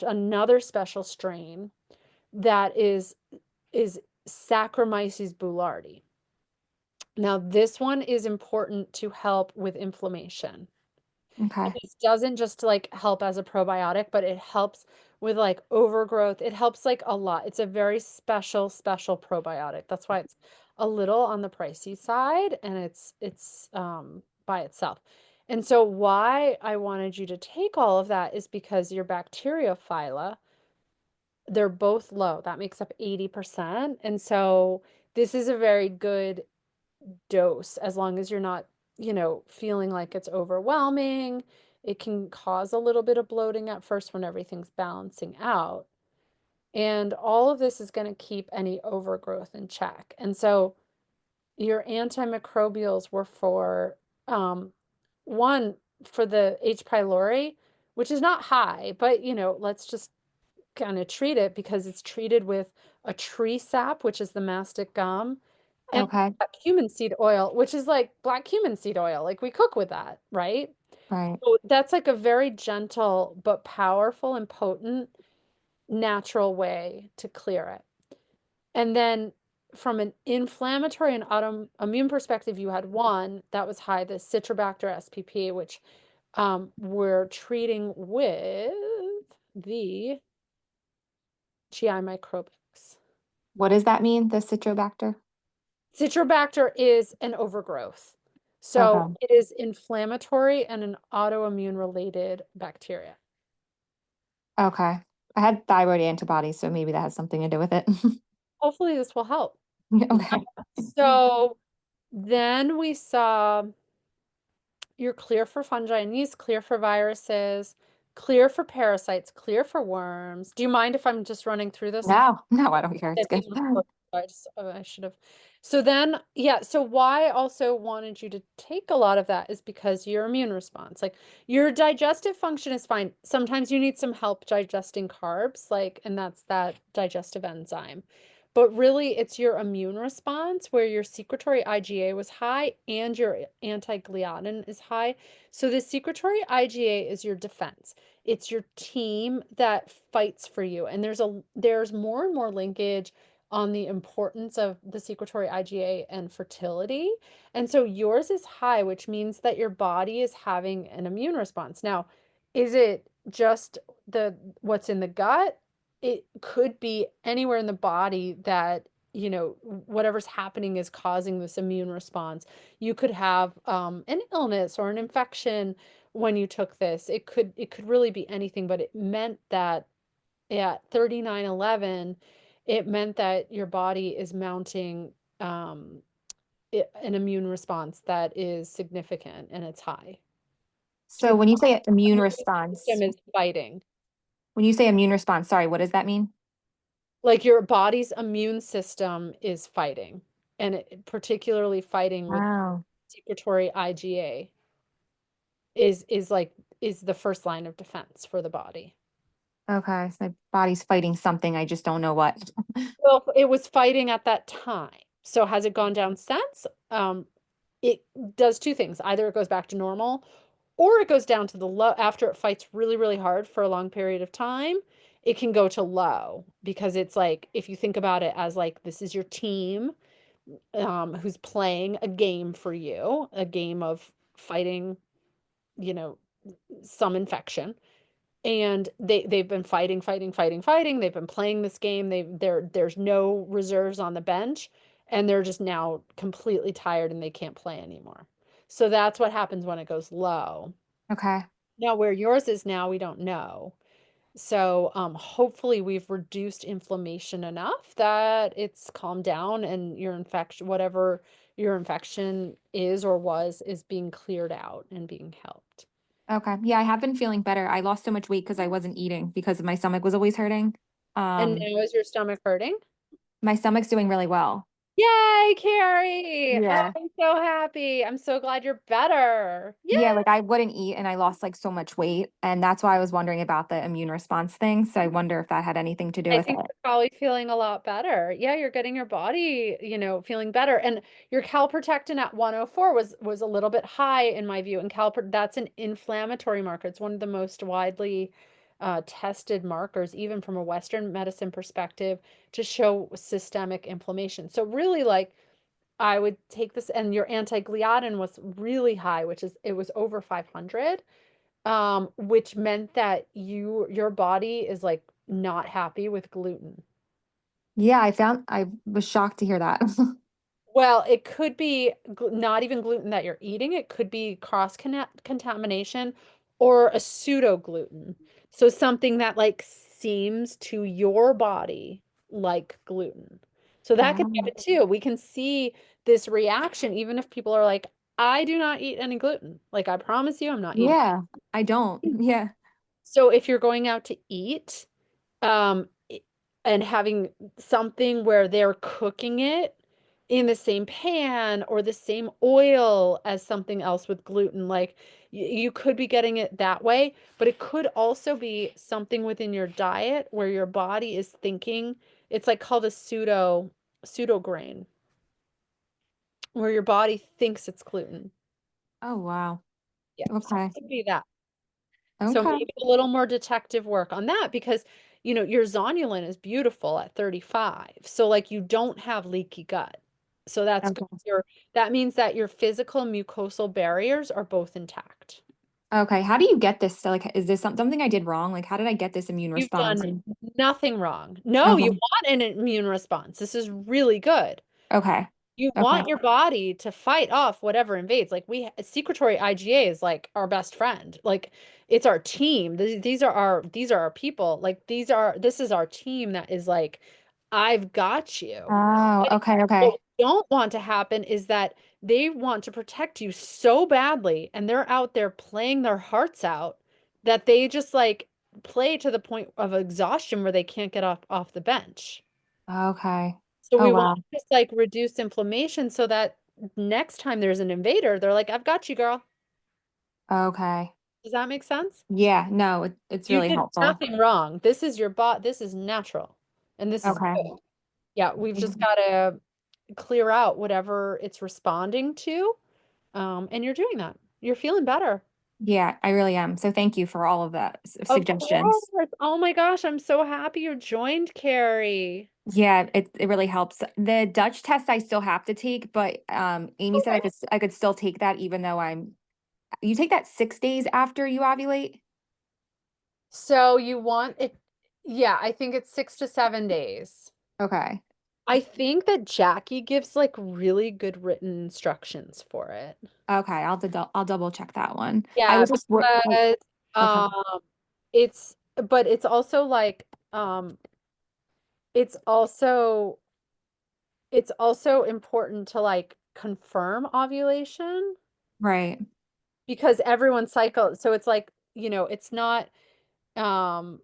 another special strain that is Saccharomyces boulardii. Now, this one is important to help with inflammation. And Okay. this doesn't just like help as a probiotic, but it helps with like overgrowth. It helps like a lot. It's a very special probiotic. That's why it's a little on the pricey side and it's by itself. And so why I wanted you to take all of that is because your bacteriophylla, they're both low. That makes up 80%. And so this is a very good dose as long as you're not, feeling like it's overwhelming. It can cause a little bit of bloating at first when everything's balancing out. And all of this is going to keep any overgrowth in check. And so your antimicrobials were for, one, for the H. pylori, which is not high, but let's just kind of treat it because it's treated with a tree sap, which is the mastic gum, and Okay. black cumin seed oil, which is like black cumin seed oil, like we cook with that, right? Right. So that's like a very gentle but powerful and potent natural way to clear it. And then from an inflammatory and autoimmune perspective, you had one that was high, the Citrobacter spp, which we're treating with the GI microbics. What does that mean, the Citrobacter? Citrobacter is an overgrowth. So Okay. it is inflammatory and an autoimmune related bacteria. Okay. I had thyroid antibodies, so maybe that has something to do with it. Hopefully this will help. Okay. So then we saw you're clear for fungi and yeast, clear for viruses, clear for parasites, clear for worms. Do you mind if I'm just running through this? No, no, I don't care. It's That good. thing was I should have. So then, yeah, so why I also wanted you to take a lot of that is because your immune response, like your digestive function is fine. Sometimes you need some help digesting carbs, like, and that's that digestive enzyme. But really, it's your immune response where your secretory IgA was high and your anti-gliadin is high. So the secretory IgA is your defense. It's your team that fights for you. And there's more and more linkage on the importance of the secretory IgA and fertility. And so yours is high, which means that your body is having an immune response. Now, is it just what's in the gut? It could be anywhere in the body that, whatever's happening is causing this immune response. You could have an illness or an infection when you took this. It could really be anything, but it meant that at 3911, it meant that your body is mounting um, an immune response that is significant and it's high. So Your when you say immune immune response, system is fighting. when you say immune response, sorry, what does that mean? Like your body's immune system is fighting, and particularly fighting with Oh, secretory IgA is the first line of defense for the body. okay. So my body's fighting something. I just don't know what. Well, it was fighting at that time. So has it gone down since? It does two things. Either it goes back to normal or it goes down to the low after it fights really, really hard for a long period of time. It can go to low because it's like, if you think about it as like, this is your team who's playing a game for you, a game of fighting, you know, some infection. And they've been fighting, fighting, fighting, fighting. They've been playing this game. There's no reserves on the bench, and they're just now completely tired and they can't play anymore. So that's what happens when it goes low. Okay. Now, where yours is now, we don't know. So hopefully we've reduced inflammation enough that it's calmed down and your infection, whatever your infection is or was, is being cleared out and being helped. Okay. Yeah, I have been feeling better. I lost so much weight because I wasn't eating because my stomach was always hurting. And Um, now is your stomach hurting? my stomach's doing really well. Yay, Carrie! Oh, Yeah. I'm so happy. I'm so glad you're better. Yay! Yeah, like I wouldn't eat and I lost like so much weight. And that's why I was wondering about the immune response thing. So I wonder if that had anything to do I with think it. you're probably feeling a lot better. Yeah, you're getting your body, feeling better. And your calprotectin at 104 was a little bit high in my view. And that's an inflammatory marker. It's one of the most widely tested markers, even from a Western medicine perspective, to show systemic inflammation. So really, like, I would take this, and your anti-gliadin was really high, it was over 500, which meant that your body is like not happy with gluten. Yeah, I was shocked to hear that. Well, it could be not even gluten that you're eating. It could be contamination or a pseudo gluten. So something that like seems to your body like gluten. So that can Oh, happen too. We can see this reaction even if people are like, I do not eat any gluten. Like I promise you, I'm not eating. yeah, I don't. Yeah. So if you're going out to eat, um, and having something where they're cooking it in the same pan or the same oil as something else with gluten. Like you could be getting it that way, but it could also be something within your diet where your body is thinking it's like called a pseudo grain, where your body thinks it's gluten. Oh, wow. Yeah, so Okay. it could be that. So Okay. maybe a little more detective work on that because, you know, your zonulin is beautiful at 35. So like you don't have leaky gut. So that's good. Okay. That means that your physical mucosal barriers are both intact. Okay. How do you get this? So, like, is this something I did wrong? Like, how did I get this immune You've response? done nothing wrong. No, you Okay. want an immune response. This is really good. Okay. You Okay. want your body to fight off whatever invades. Like secretory IgA is like our best friend. Like it's our team. These are our people. Like this is our team that is like, I've got you. Oh, And okay. what Okay. we don't want to happen is that they want to protect you so badly and they're out there playing their hearts out that they just like play to the point of exhaustion where they can't get off the bench. Okay. So Oh, we want wow. to just like reduce inflammation so that next time there's an invader, they're like, I've got you, girl. Okay. Does that make sense? Yeah, no, it's You really did helpful. nothing wrong. This is your this is natural. And this is Okay. good. Yeah, we've just Mhm. got to clear out whatever it's responding to. And you're doing that. You're feeling better. Yeah, I really am. So thank you for all of that Of suggestions. course. Oh my gosh, I'm so happy you joined, Carrie. Yeah, it really helps. The Dutch test I still have to take, but Amy said I could still take that even though you take that 6 days after you ovulate? So you want it, yeah, I think it's 6 to 7 days. Okay. I think that Jackie gives like really good written instructions for it. Okay, I'll double check that one. I Yeah, was just because okay. um it's but it's also like it's also it's also important to like confirm ovulation Right. because everyone's cycle, so it's like, you know, um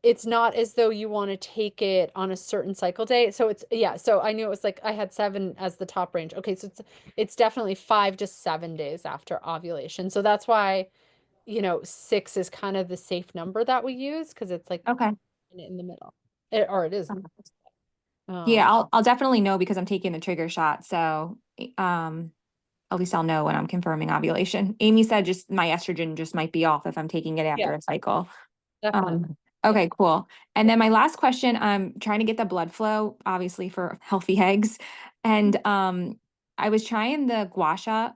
it's not as though you want to take it on a certain cycle day. So it's, yeah, so I knew it was like I had 7 as the top range. Okay, so it's definitely 5 to 7 days after ovulation. So that's why, you know, 6 is kind of the safe number that we use because it's like Okay. in the middle. Or it is. Okay. Yeah, Um, I'll definitely know because I'm taking the trigger shot. So at least I'll know when I'm confirming ovulation. Amy said just my estrogen just might be off if I'm taking it yeah, after a cycle. definitely. Yeah. Okay, cool. And then my last question, I'm trying to get the blood flow, obviously for healthy eggs. And I was trying the gua sha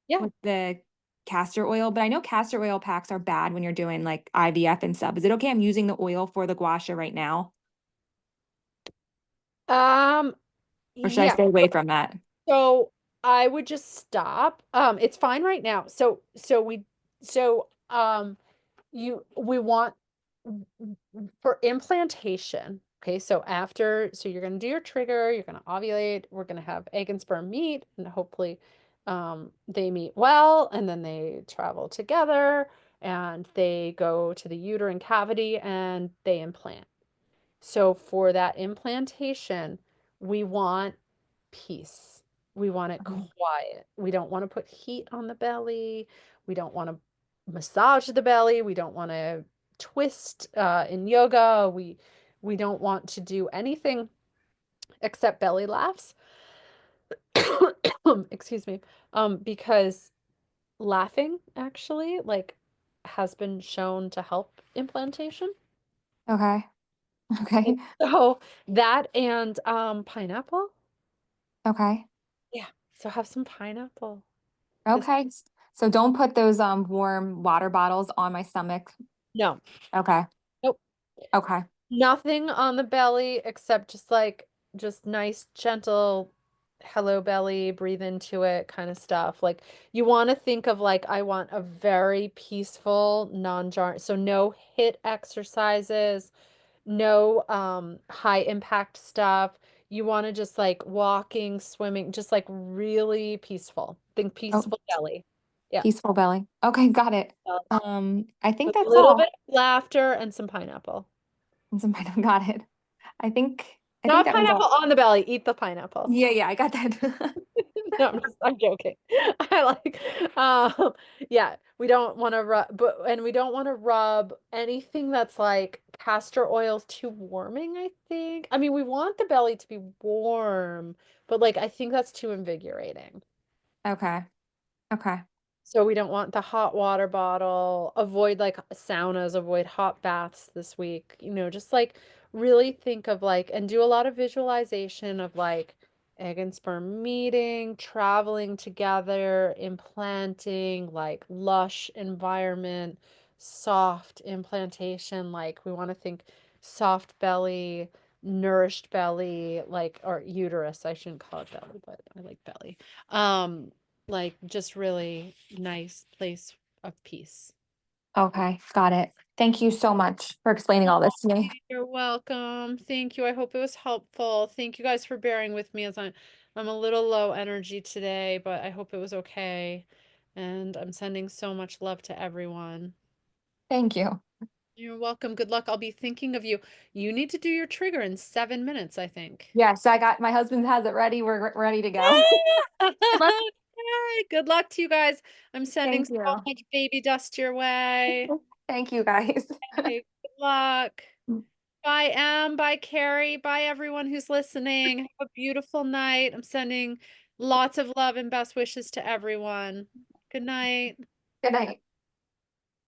Yeah. with the castor oil, but I know castor oil packs are bad when you're doing like IVF and stuff. Is it okay I'm using the oil for the gua sha right now? Um, Or should I yeah. stay away from that? So I would just stop. It's fine right now. So we want for implantation. Okay, so you're gonna do your trigger, you're gonna ovulate, we're gonna have egg and sperm meet, and hopefully they meet well, and then they travel together and they go to the uterine cavity and they implant. So for that implantation, we want peace. We want it Okay. quiet. We don't want to put heat on the belly. We don't want to massage the belly. We don't want to twist in yoga. We don't want to do anything except belly laughs. Excuse me. Because laughing actually like has been shown to help implantation. Okay. Okay. So that and pineapple. Okay. Yeah. So have some pineapple. 'Cause Okay. So don't put those warm water bottles on my stomach. no, Okay. nope. Okay. Nothing on the belly except just like just nice, gentle hello belly, breathe into it kind of stuff. Like you want to think of like I want a very peaceful, non-jarring, so no hit exercises, no high impact stuff. You want to just like walking, swimming, just like really peaceful. Think Oh, peaceful belly. Yeah. peaceful belly. Okay, got it. Uh, I think with a that's little all. bit of laughter and some pineapple. And some got it. I think I think Not that was pineapple all. on the belly. Eat the pineapple. Yeah, I got that. No, I'm joking. I like, yeah, we don't want to rub, and we don't want to rub anything that's like castor oil's too warming, I think. I mean, we want the belly to be warm, but like, I think that's too invigorating. Okay. Okay. So we don't want the hot water bottle, avoid like saunas, avoid hot baths this week, just like really think of like, and do a lot of visualization of like egg and sperm meeting, traveling together, implanting, like lush environment, soft implantation. Like we want to think soft belly, nourished belly, like, or uterus. I shouldn't call it belly, but I like belly. Like just really nice place of peace. Okay. Got it. Thank you so much for explaining all this to me. You're welcome. Thank you. I hope it was helpful. Thank you guys for bearing with me as I'm a little low energy today, but I hope it was okay. And I'm sending so much love to everyone. Thank you. You're welcome. Good luck. I'll be thinking of you. You need to do your trigger in 7 minutes, I think. Yes, I got my husband has it ready. We're ready to go. Look, Yay! Good luck to you guys. I'm sending thank so you. much baby dust your way. Thank you guys. Okay, good luck. Bye, Em. Bye, Carrie. Bye, everyone who's listening. Have a beautiful night. I'm sending lots of love and best wishes to everyone. Good night. Good night.